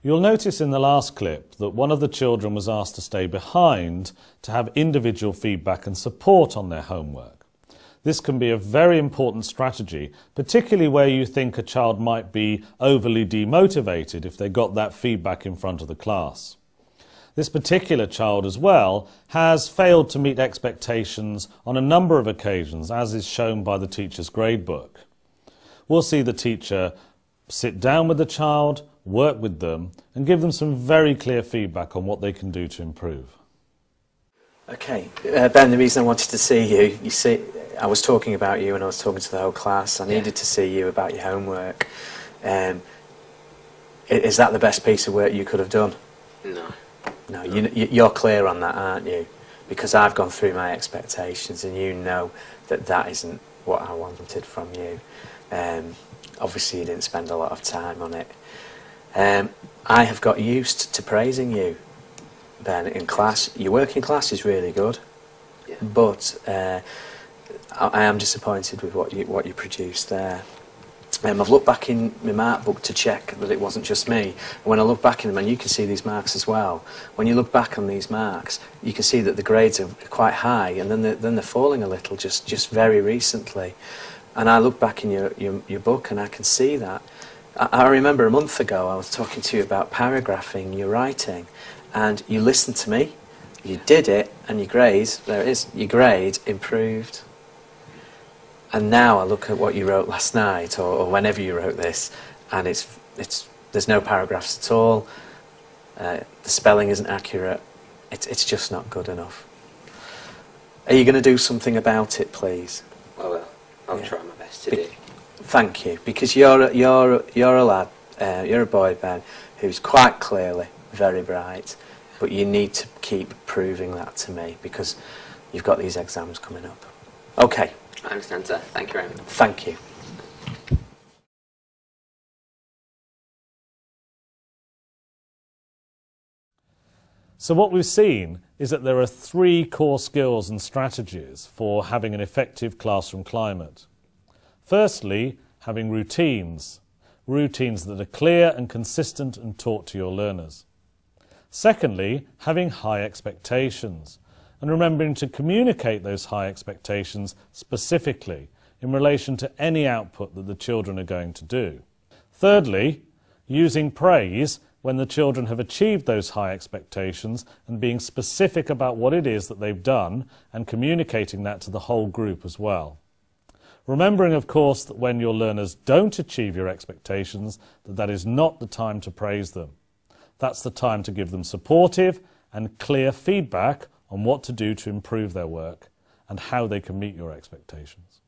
You'll notice in the last clip that one of the children was asked to stay behind to have individual feedback and support on their homework. This can be a very important strategy, particularly where you think a child might be overly demotivated if they got that feedback in front of the class. This particular child as well has failed to meet expectations on a number of occasions, as is shown by the teacher's gradebook. We'll see the teacher sit down with the child, work with them, and give them some very clear feedback on what they can do to improve. Okay, Ben, the reason I wanted to see you see, I was talking about you and I was talking to the whole class. I needed to see you about your homework. Is that the best piece of work you could have done? No. No, you're clear on that, aren't you? Because I've gone through my expectations and you know that that isn't what I wanted from you. Obviously you didn't spend a lot of time on it. I have got used to praising you, Ben, in class. Your work in class is really good, but I am disappointed with what you produced there. I've looked back in my mark book to check that it wasn't just me. And when I look back in them, and you can see these marks as well, when you look back on these marks, you can see that the grades are quite high, and then they're falling a little just very recently. And I look back in your book, and I can see that. I remember a month ago I was talking to you about paragraphing your writing, and you listened to me, you did it, and your grades, there it is, your grade improved. And now I look at what you wrote last night, or whenever you wrote this, and there's no paragraphs at all. The spelling isn't accurate. It's just not good enough. Are you going to do something about it, please? I'll try my best to do. Thank you, because you're a lad, you're a boy, Ben, who's quite clearly very bright, but you need to keep proving that to me because you've got these exams coming up. Okay. I understand, sir. Thank you very much. Thank you. So what we've seen is that there are 3 core skills and strategies for having an effective classroom climate. Firstly, having routines that are clear and consistent and taught to your learners. Secondly, having high expectations, and remembering to communicate those high expectations specifically in relation to any output that the children are going to do. Thirdly, using praise when the children have achieved those high expectations and being specific about what it is that they've done and communicating that to the whole group as well. Remembering, of course, that when your learners don't achieve your expectations, that is not the time to praise them. That's the time to give them supportive and clear feedback on what to do to improve their work and how they can meet your expectations.